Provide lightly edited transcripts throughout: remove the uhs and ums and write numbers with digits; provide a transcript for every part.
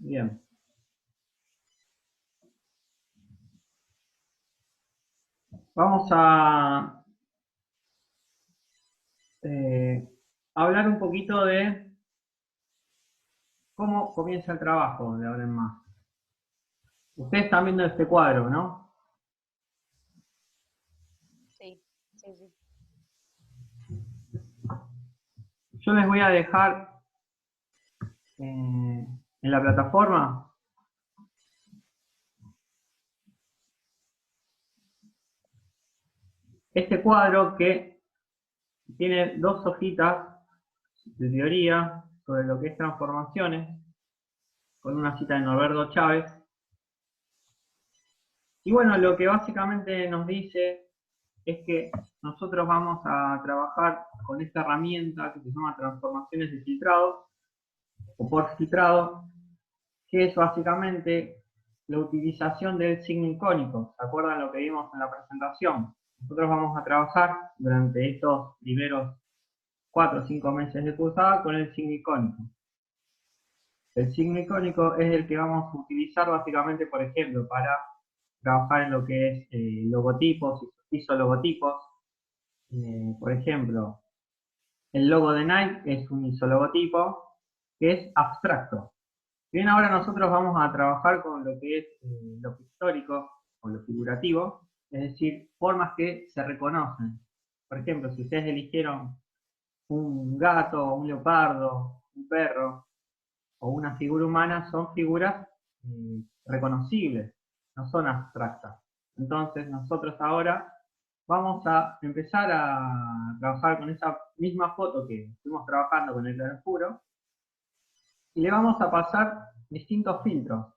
Bien. Vamos a hablar un poquito de cómo comienza el trabajo de ahora en más. Ustedes están viendo este cuadro, ¿no? Sí, sí, sí. Yo les voy a dejar en la plataforma este cuadro que tiene dos hojitas de teoría sobre lo que es transformaciones, con una cita de Norberto Chávez. Y bueno, lo que básicamente nos dice es que nosotros vamos a trabajar con esta herramienta que se llama transformaciones de filtrado o por filtrado, que es básicamente la utilización del signo icónico. ¿Se acuerdan lo que vimos en la presentación? Nosotros vamos a trabajar durante estos primeros 4 o 5 meses de cursada con el signo icónico. El signo icónico es el que vamos a utilizar básicamente, por ejemplo, para trabajar en lo que es logotipos, isologotipos. Por ejemplo, el logo de Nike es un isologotipo que es abstracto. Bien, ahora nosotros vamos a trabajar con lo que es lo histórico o lo figurativo, es decir, formas que se reconocen. Por ejemplo, si ustedes eligieron un gato, un leopardo, un perro o una figura humana, son figuras reconocibles, no son abstractas. Entonces nosotros ahora vamos a empezar a trabajar con esa misma foto que estuvimos trabajando con el claroscuro y le vamos a pasar distintos filtros.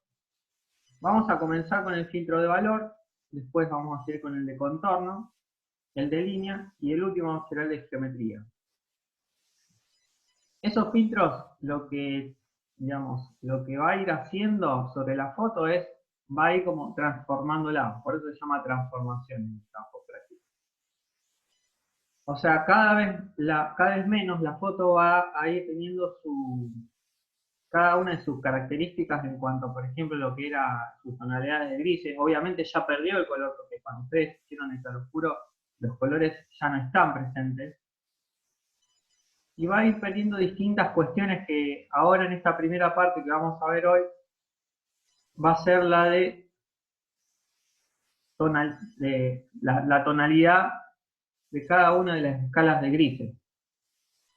Vamos a comenzar con el filtro de valor, después vamos a seguir con el de contorno, el de línea y el último será el de geometría. Esos filtros lo que, digamos, lo que va a ir haciendo sobre la foto es, va a ir como transformándola, por eso se llama transformación en el campo práctico. O sea, cada vez menos la foto va a ir teniendo cada una de sus características en cuanto, por ejemplo, lo que era sus tonalidades de grises. Obviamente ya perdió el color, porque cuando ustedes hicieron el claroscuro, los colores ya no están presentes. Y va a ir perdiendo distintas cuestiones que ahora en esta primera parte que vamos a ver hoy, va a ser la de, la tonalidad de cada una de las escalas de grises.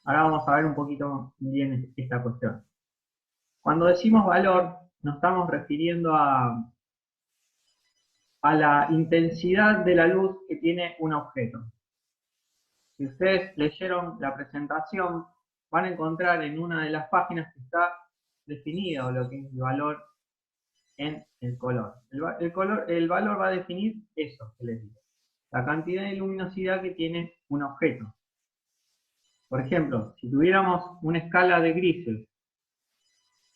Ahora vamos a ver un poquito bien esta cuestión. Cuando decimos valor, nos estamos refiriendo a la intensidad de la luz que tiene un objeto. Si ustedes leyeron la presentación, van a encontrar en una de las páginas que está definido lo que es el valor en el color. El valor va a definir eso que les digo, la cantidad de luminosidad que tiene un objeto. Por ejemplo, si tuviéramos una escala de grises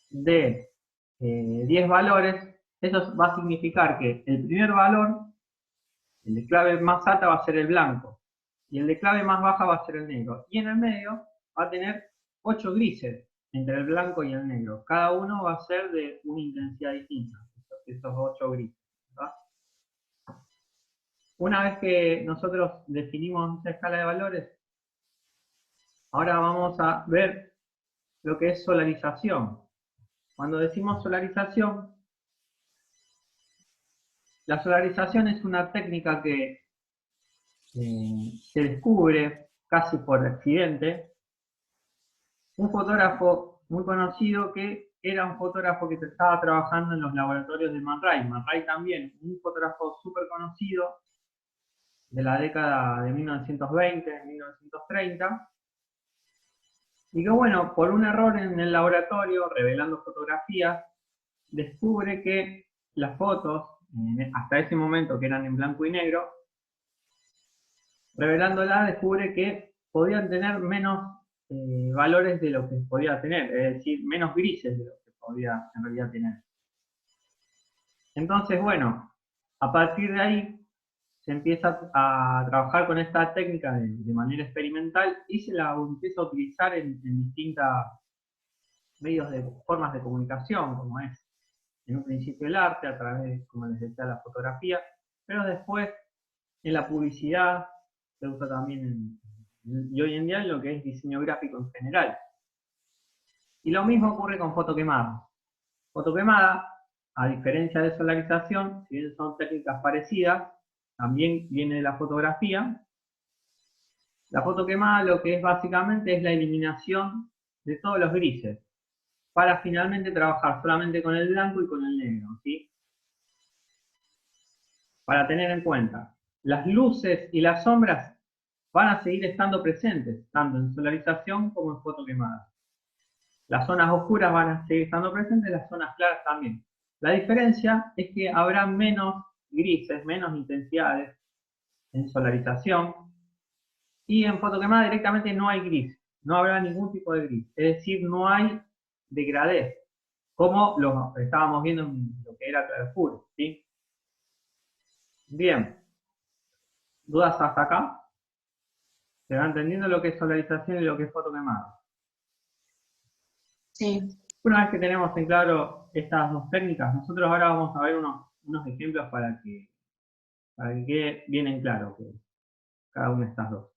de 10 valores, eso va a significar que el primer valor, el de clave más alta va a ser el blanco, y el de clave más baja va a ser el negro. Y en el medio va a tener 8 grises entre el blanco y el negro. Cada uno va a ser de una intensidad distinta, estos 8 grises. ¿Verdad? Una vez que nosotros definimos esa escala de valores, ahora vamos a ver lo que es solarización. Cuando decimos solarización, la solarización es una técnica que se descubre casi por accidente. Un fotógrafo muy conocido que era un fotógrafo que estaba trabajando en los laboratorios de Man Ray. Man Ray también, un fotógrafo súper conocido de la década de 1920, 1930. Y que bueno, por un error en el laboratorio, revelando fotografías, descubre que las fotos, hasta ese momento que eran en blanco y negro, revelándolas descubre que podían tener menos valores de lo que podía tener, es decir, menos grises de lo que podía en realidad tener. Entonces, bueno, a partir de ahí se empieza a trabajar con esta técnica de manera experimental y se la empieza a utilizar en distintas medios de formas de comunicación, como es en un principio el arte, a través, como les decía, la fotografía, pero después en la publicidad se usa también, y hoy en día en lo que es diseño gráfico en general. Y lo mismo ocurre con foto quemada. Foto quemada, a diferencia de solarización, si bien son técnicas parecidas, también viene de la fotografía. La foto quemada lo que es básicamente es la eliminación de todos los grises, para finalmente trabajar solamente con el blanco y con el negro, ¿sí? Para tener en cuenta, las luces y las sombras van a seguir estando presentes, tanto en solarización como en foto quemada. Las zonas oscuras van a seguir estando presentes, las zonas claras también. La diferencia es que habrá menos grises, menos intensidades en solarización, y en fotoquemada directamente no hay gris, no habrá ningún tipo de gris, es decir, no hay degradé, como lo estábamos viendo en lo que era claroscuro, ¿sí? Bien, ¿dudas hasta acá? ¿Se va entendiendo lo que es solarización y lo que es fotoquemada? Sí. Una vez que tenemos en claro estas dos técnicas, nosotros ahora vamos a ver unos ejemplos para que quede bien en claro que cada una de estas dos.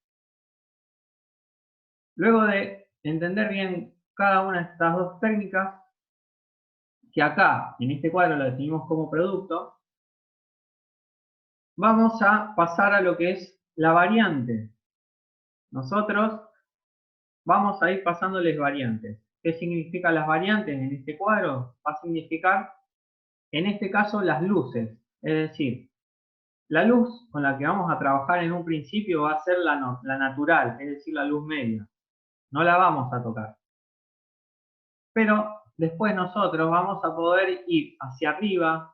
Luego de entender bien cada una de estas dos técnicas, que acá en este cuadro lo definimos como producto, vamos a pasar a lo que es la variante. Nosotros vamos a ir pasándoles variantes. ¿Qué significan las variantes en este cuadro? Va a significar, en este caso, las luces. Es decir, la luz con la que vamos a trabajar en un principio va a ser la natural, es decir, la luz media. No la vamos a tocar. Pero después nosotros vamos a poder ir hacia arriba,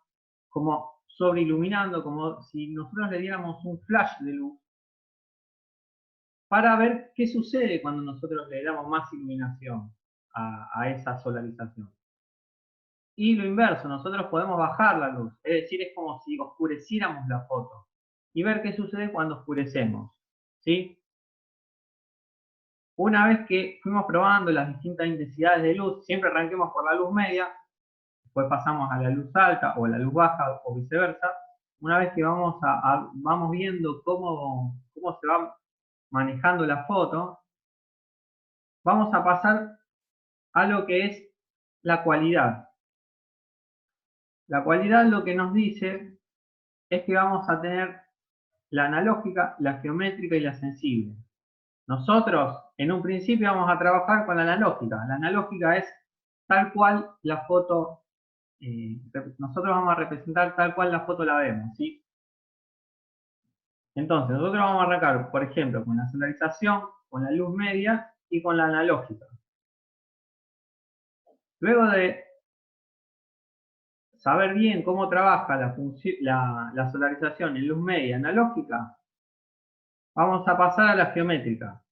como sobreiluminando, como si nosotros le diéramos un flash de luz, para ver qué sucede cuando nosotros le damos más iluminación a esa solarización. Y lo inverso, nosotros podemos bajar la luz, es decir, es como si oscureciéramos la foto y ver qué sucede cuando oscurecemos, ¿sí? Una vez que fuimos probando las distintas intensidades de luz, siempre arranquemos por la luz media, después pasamos a la luz alta o a la luz baja o viceversa. Una vez que vamos viendo cómo se va manejando la foto, vamos a pasar a lo que es la cualidad. La cualidad lo que nos dice es que vamos a tener la analógica, la geométrica y la sensible. Nosotros, en un principio, vamos a trabajar con la analógica. La analógica es tal cual la foto, nosotros vamos a representar tal cual la foto la vemos, ¿sí? Entonces, nosotros vamos a arrancar, por ejemplo, con la solarización, con la luz media y con la analógica. Luego de saber bien cómo trabaja la solarización en luz media analógica, vamos a pasar a la geométrica.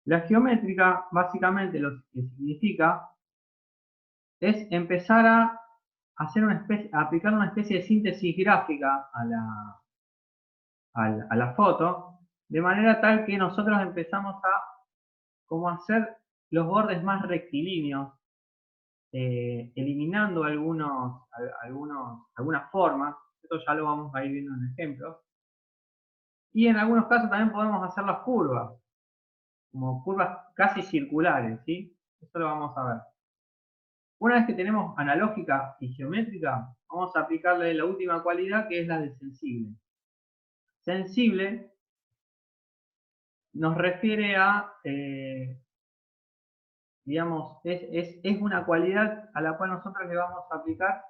La geométrica, básicamente, lo que significa es empezar a aplicar una especie de síntesis gráfica a la foto, de manera tal que nosotros empezamos a como hacer los bordes más rectilíneos, eliminando algunas formas. Esto ya lo vamos a ir viendo en ejemplos. Y en algunos casos también podemos hacer las curvas, como curvas casi circulares, ¿sí? Esto lo vamos a ver. Una vez que tenemos analógica y geométrica, vamos a aplicarle la última cualidad, que es la de sensible. Sensible nos refiere a, digamos, es una cualidad a la cual nosotros le vamos a aplicar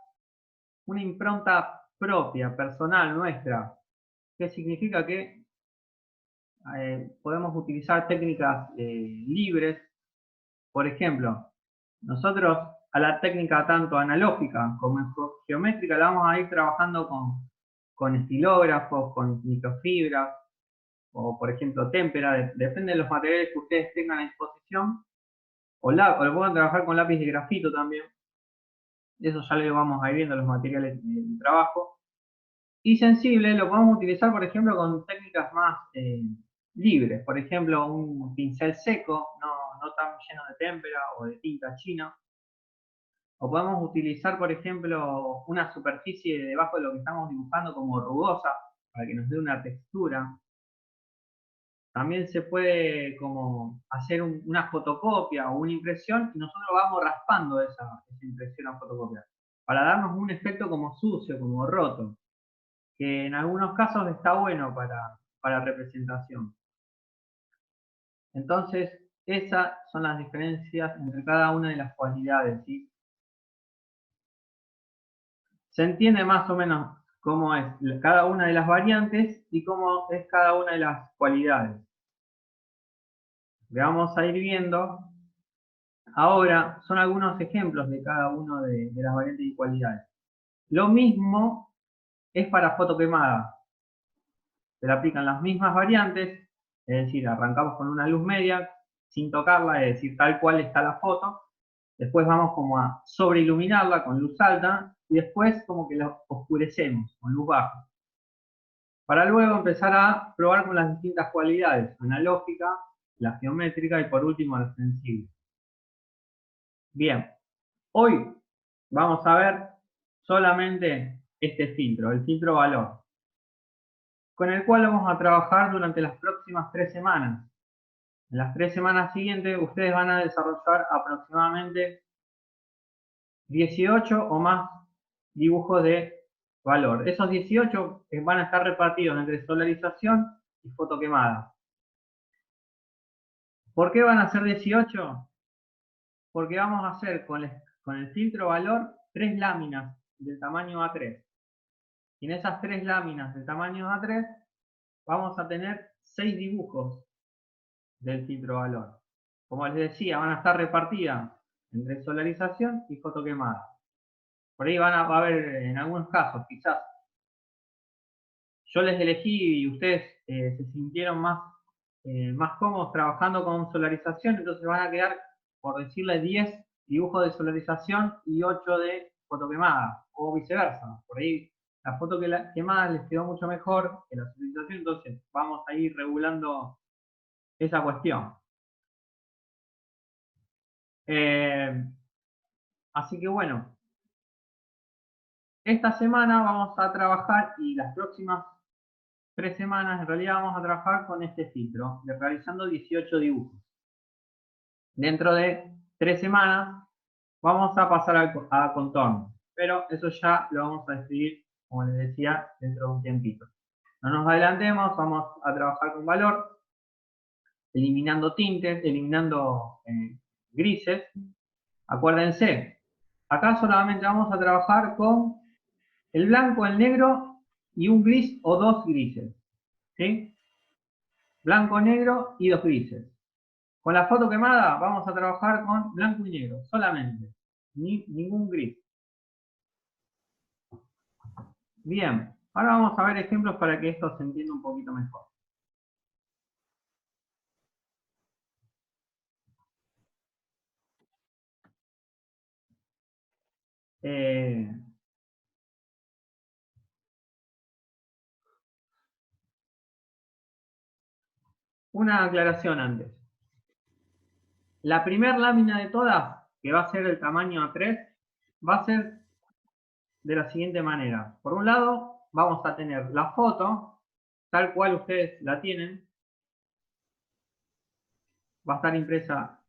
una impronta propia, personal, nuestra, que significa que podemos utilizar técnicas libres. Por ejemplo, nosotros a la técnica tanto analógica como geométrica la vamos a ir trabajando con estilógrafos, con microfibras, o por ejemplo témpera, depende de los materiales que ustedes tengan a disposición, o lo pueden trabajar con lápiz de grafito también. Eso ya lo vamos a ir viendo los materiales de trabajo. Y sensible lo podemos utilizar, por ejemplo, con técnicas más libres. Por ejemplo, un pincel seco, no tan lleno de témpera o de tinta china. O podemos utilizar, por ejemplo, una superficie debajo de lo que estamos dibujando como rugosa, para que nos dé una textura. También se puede como hacer una fotocopia o una impresión y nosotros vamos raspando esa impresión o fotocopia para darnos un efecto como sucio, como roto, que en algunos casos está bueno para representación. Entonces, esas son las diferencias entre cada una de las cualidades, ¿sí? Se entiende más o menos cómo es cada una de las variantes y cómo es cada una de las cualidades. Le vamos a ir viendo. Ahora, son algunos ejemplos de cada una de las variantes y cualidades. Lo mismo es para foto quemada. Se le aplican las mismas variantes, es decir, arrancamos con una luz media sin tocarla, es decir, tal cual está la foto. Después vamos como a sobreiluminarla con luz alta y después como que la oscurecemos con luz baja. Para luego empezar a probar con las distintas cualidades, analógica, la geométrica y por último la sensible. Bien, hoy vamos a ver solamente este filtro, el filtro valor, con el cual vamos a trabajar durante las próximas 3 semanas. En las 3 semanas siguientes ustedes van a desarrollar aproximadamente 18 o más dibujos de valor. Esos 18 van a estar repartidos entre solarización y foto quemada. ¿Por qué van a ser 18? Porque vamos a hacer con el filtro valor 3 láminas del tamaño A3. Y en esas 3 láminas del tamaño A3 vamos a tener 6 dibujos del filtro valor. Como les decía, van a estar repartidas entre solarización y foto quemada. Por ahí va a haber en algunos casos, quizás, yo les elegí y ustedes se sintieron más cómodos trabajando con solarización, entonces van a quedar, por decirle, 10 dibujos de solarización y 8 de foto quemada, o viceversa. Por ahí la foto quemada les quedó mucho mejor que la solarización, entonces vamos a ir regulando esa cuestión. Así que bueno, esta semana vamos a trabajar y las próximas 3 semanas en realidad vamos a trabajar con este filtro, realizando 18 dibujos. Dentro de 3 semanas vamos a pasar a contorno, pero eso ya lo vamos a decidir, como les decía, dentro de un tiempito. No nos adelantemos, vamos a trabajar con valor, eliminando tintes, eliminando grises. Acuérdense, acá solamente vamos a trabajar con el blanco, el negro y un gris o 2 grises. ¿Sí? Blanco, negro y 2 grises. Con la foto quemada vamos a trabajar con blanco y negro, solamente. Ningún gris. Bien, ahora vamos a ver ejemplos para que esto se entienda un poquito mejor. Una aclaración antes. La primera lámina de todas, que va a ser el tamaño A3, va a ser de la siguiente manera. Por un lado, vamos a tener la foto, tal cual ustedes la tienen. Va a estar impresa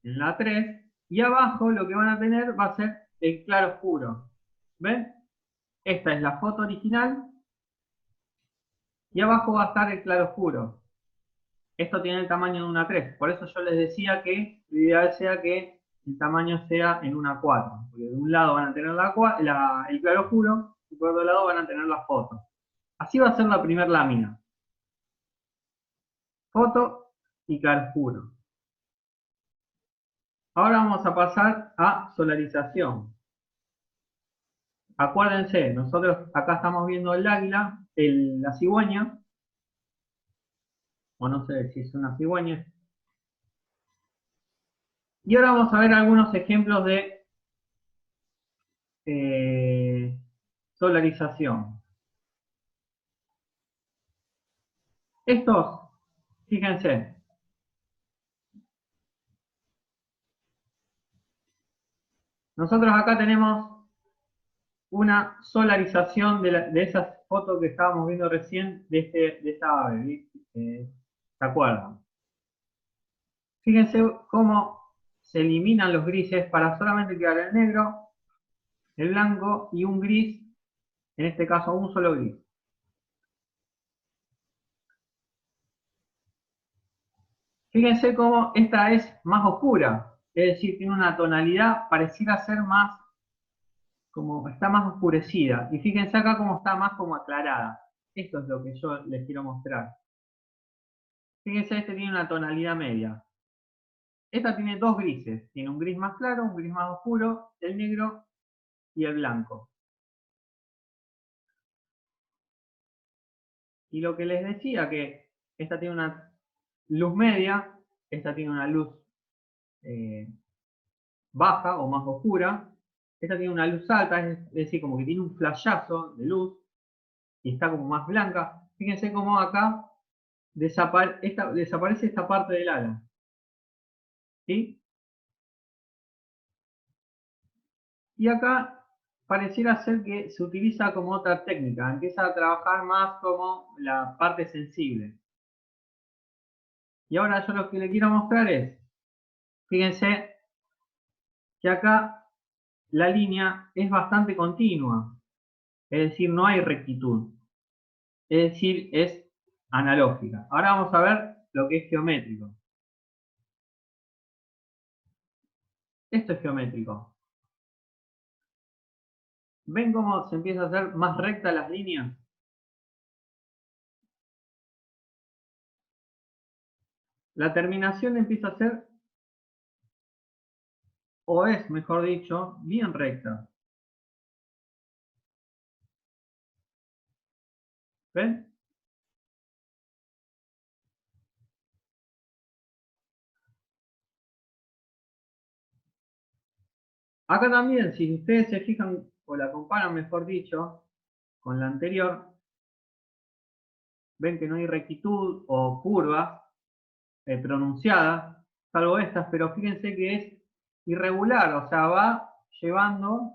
en la A3. Y abajo lo que van a tener va a ser el claro oscuro. ¿Ven? Esta es la foto original. Y abajo va a estar el claro oscuro. Esto tiene el tamaño de una 3. Por eso yo les decía que lo ideal sea que el tamaño sea en una 4. Porque de un lado van a tener el claro oscuro y por otro lado van a tener la foto. Así va a ser la primera lámina. Foto y claro oscuro. Ahora vamos a pasar a solarización. Acuérdense, nosotros acá estamos viendo el águila, la cigüeña, o no sé si es una cigüeña. Y ahora vamos a ver algunos ejemplos de solarización. Estos, fíjense, Nosotros acá tenemos una solarización de esas fotos que estábamos viendo recién de esta ave, ¿sí? ¿Se acuerdan? Fíjense cómo se eliminan los grises para solamente quedar el negro, el blanco y un gris, en este caso un solo gris. Fíjense cómo esta es más oscura, es decir, tiene una tonalidad, pareciera ser más, como está más oscurecida. Y fíjense acá cómo está más como aclarada. Esto es lo que yo les quiero mostrar. Fíjense, este tiene una tonalidad media. Esta tiene dos grises, tiene un gris más claro, un gris más oscuro, el negro y el blanco. Y lo que les decía, que esta tiene una luz media, esta tiene una luz baja o más oscura, esta tiene una luz alta, es decir, como que tiene un flashazo de luz y está como más blanca. Fíjense cómo acá desaparece esta parte del ala. ¿Sí? Y acá pareciera ser que se utiliza como otra técnica, empieza a trabajar más como la parte sensible. Y ahora yo lo que le quiero mostrar es, fíjense que acá la línea es bastante continua, es decir, no hay rectitud, es decir, es analógica. Ahora vamos a ver lo que es geométrico. Esto es geométrico. ¿Ven cómo se empieza a hacer más rectas las líneas? La terminación empieza a ser, o es, mejor dicho, bien recta. ¿Ven? Acá también, si ustedes se fijan, o la comparan, mejor dicho, con la anterior, ven que no hay rectitud o curvas pronunciadas, salvo estas, pero fíjense que es irregular, o sea, va llevando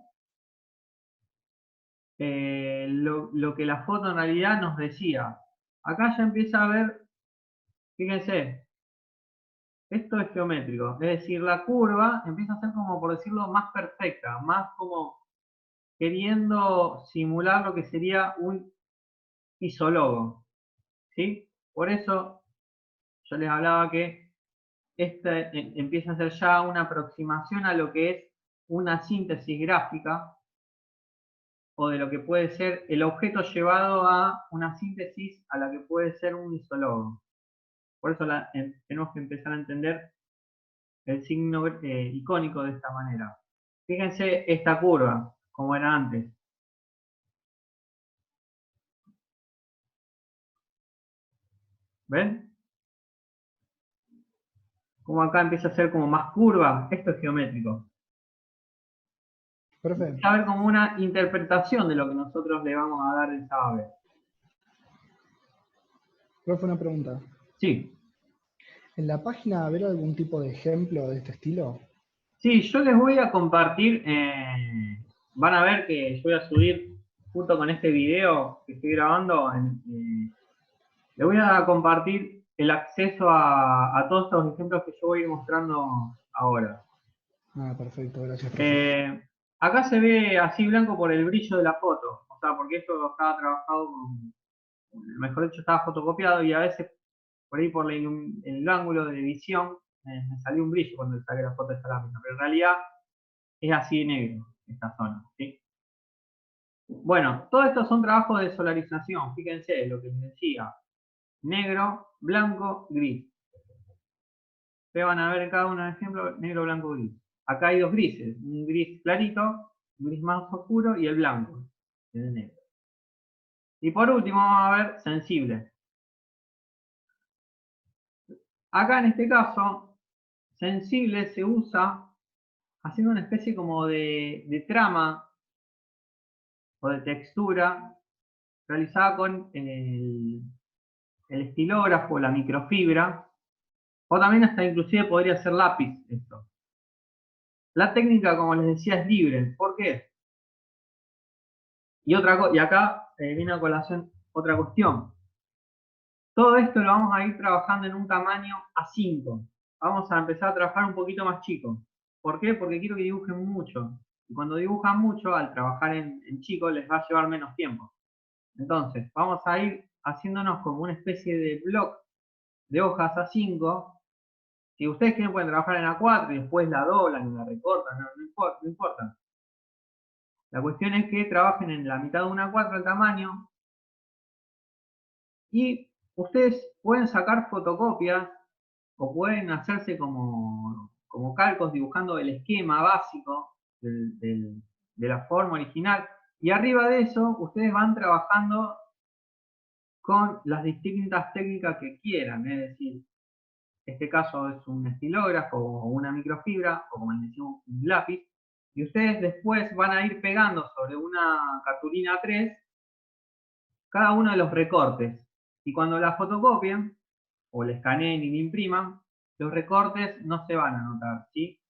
lo que la foto en realidad nos decía. Acá ya empieza a ver, fíjense, esto es geométrico, es decir, la curva empieza a ser como, por decirlo, más perfecta, más como queriendo simular lo que sería un isólogo, ¿sí? Por eso yo les hablaba que empieza a ser ya una aproximación a lo que es una síntesis gráfica o de lo que puede ser el objeto llevado a una síntesis a la que puede ser un isólogo. Por eso tenemos que empezar a entender el signo icónico de esta manera. Fíjense esta curva, como era antes. ¿Ven? Como acá empieza a ser como más curva. Esto es geométrico. Profe, Va a haber como una interpretación de lo que nosotros le vamos a dar esa ave. profe, una pregunta. Sí. ¿En la página habrá algún tipo de ejemplo de este estilo? Sí, yo les voy a compartir, van a ver que yo voy a subir junto con este video que estoy grabando, les voy a compartir el acceso a todos estos ejemplos que yo voy a ir mostrando ahora. Ah, perfecto, gracias, profe. Acá se ve así blanco por el brillo de la foto, o sea, porque esto estaba trabajado, mejor dicho, estaba fotocopiado y a veces por ahí por el ángulo de visión me salió un brillo cuando saqué la foto de esta lámina, pero en realidad es así de negro esta zona, ¿sí? Bueno, todo esto son trabajos de solarización, fíjense lo que les decía, negro, blanco, gris. Ustedes van a ver en cada uno de los ejemplos, negro, blanco, gris. Acá hay dos grises, un gris clarito, un gris más oscuro y el blanco, el negro. Y por último vamos a ver sensible. Acá en este caso, sensible se usa haciendo una especie como de trama o de textura realizada con el estilógrafo, la microfibra, o también hasta inclusive podría ser lápiz esto. La técnica, como les decía, es libre. ¿Por qué? Y acá viene a colación otra cuestión. Todo esto lo vamos a ir trabajando en un tamaño A5. Vamos a empezar a trabajar un poquito más chico. ¿Por qué? Porque quiero que dibujen mucho. Y cuando dibujan mucho, al trabajar en chico, les va a llevar menos tiempo. Entonces, vamos a ir haciéndonos como una especie de bloc de hojas A5. Si ustedes quieren pueden trabajar en A4 y después la doblan y la recortan, no importa. La cuestión es que trabajen en la mitad de un A4 el tamaño y ustedes pueden sacar fotocopias o pueden hacerse como calcos dibujando el esquema básico de la forma original. Y arriba de eso, ustedes van trabajando con las distintas técnicas que quieran. Es decir, este caso es un estilógrafo o una microfibra, o como les decimos, un lápiz. Y ustedes después van a ir pegando sobre una cartulina 3 cada uno de los recortes. Y cuando la fotocopien, o la escaneen y la impriman, los recortes no se van a notar, ¿sí?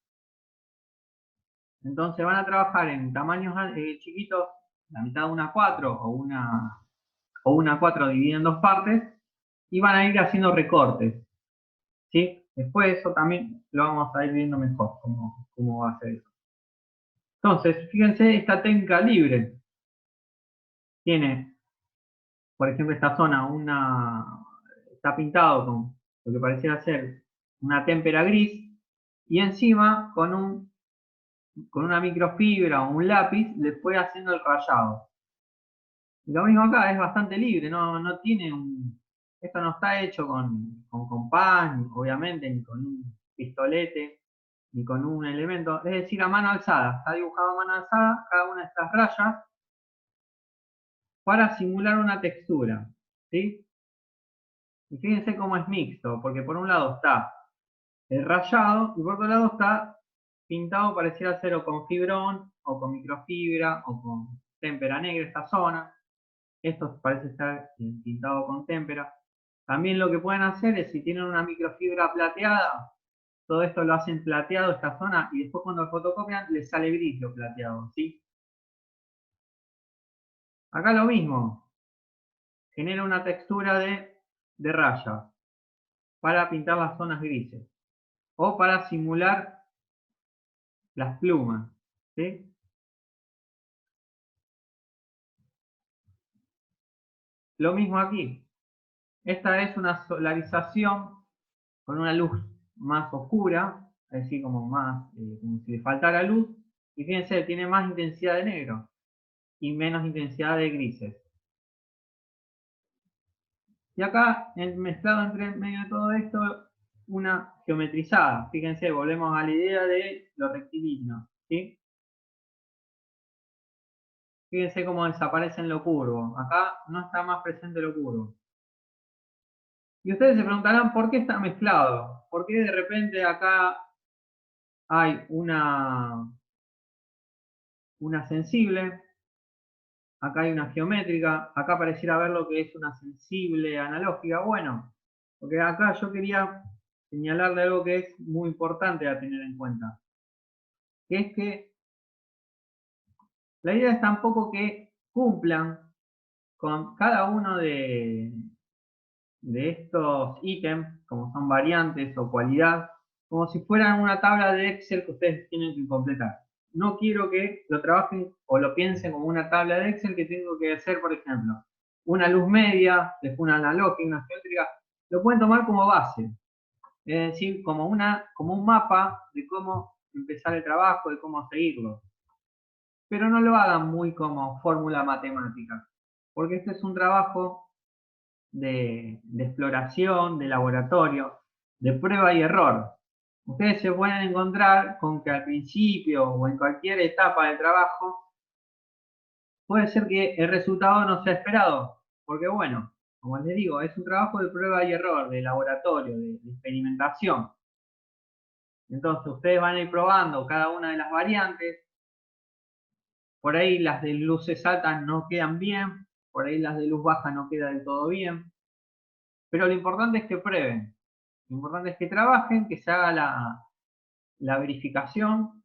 Entonces van a trabajar en tamaños chiquitos, la mitad de una 4 o una 4 dividida en dos partes, y van a ir haciendo recortes, ¿sí? Después eso también lo vamos a ir viendo mejor, cómo va a ser eso. Entonces, fíjense, esta técnica libre tiene, por ejemplo, esta zona, está pintado con lo que pareciera ser una témpera gris, y encima con una microfibra o un lápiz le fue haciendo el rayado. Y lo mismo acá, es bastante libre, no tiene esto no está hecho con compás, obviamente, ni con un pistolete, ni con un elemento, es decir, a mano alzada, está dibujado a mano alzada cada una de estas rayas para simular una textura, ¿sí? Y fíjense cómo es mixto, porque por un lado está el rayado y por otro lado está pintado, pareciera ser o con fibrón, o con microfibra, o con témpera negra esta zona. Esto parece estar pintado con témpera. También lo que pueden hacer es, si tienen una microfibra plateada, todo esto lo hacen plateado esta zona y después cuando fotocopian les sale gris lo plateado, ¿sí? Acá lo mismo, genera una textura de raya para pintar las zonas grises o para simular las plumas, ¿sí? Lo mismo aquí. Esta es una solarización con una luz más oscura, es decir, como como si le faltara luz. Y fíjense, tiene más intensidad de negro y menos intensidad de grises. Y acá, mezclado entre medio de todo esto, una geometrizada. Fíjense, volvemos a la idea de lo rectilíneo, ¿sí? Fíjense cómo desaparece en lo curvo. Acá no está más presente lo curvo. Y ustedes se preguntarán por qué está mezclado. ¿Por qué de repente acá hay una sensible? Acá hay una geométrica. Acá pareciera ver lo que es una sensible analógica. Bueno, porque acá yo quería señalarle algo que es muy importante a tener en cuenta. Que es que la idea es tampoco que cumplan con cada uno de estos ítems, como son variantes o cualidad, como si fueran una tabla de Excel que ustedes tienen que completar. No quiero que lo trabajen o lo piensen como una tabla de Excel que tengo que hacer, por ejemplo, una luz media, después una analógica, una geométrica. Lo pueden tomar como base, es decir, como un mapa de cómo empezar el trabajo, de cómo seguirlo. Pero no lo hagan muy como fórmula matemática, porque este es un trabajo de exploración, de laboratorio, de prueba y error. Ustedes se pueden encontrar con que al principio o en cualquier etapa del trabajo puede ser que el resultado no sea esperado, porque bueno, como les digo, es un trabajo de prueba y error, de laboratorio, de experimentación. Entonces ustedes van a ir probando cada una de las variantes. Por ahí las de luces altas no quedan bien, por ahí las de luz baja no quedan del todo bien. Pero lo importante es que prueben, lo importante es que trabajen, que se haga la verificación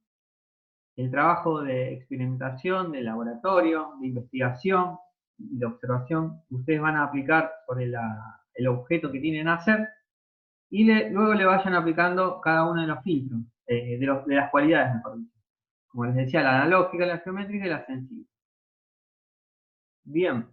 el trabajo de experimentación, de laboratorio, de investigación y de observación que ustedes van a aplicar sobre el objeto que tienen a hacer, y luego le vayan aplicando cada uno de los filtros, de las cualidades, mejor dicho. Como les decía, la analógica, la geométrica y la sensible. Bien.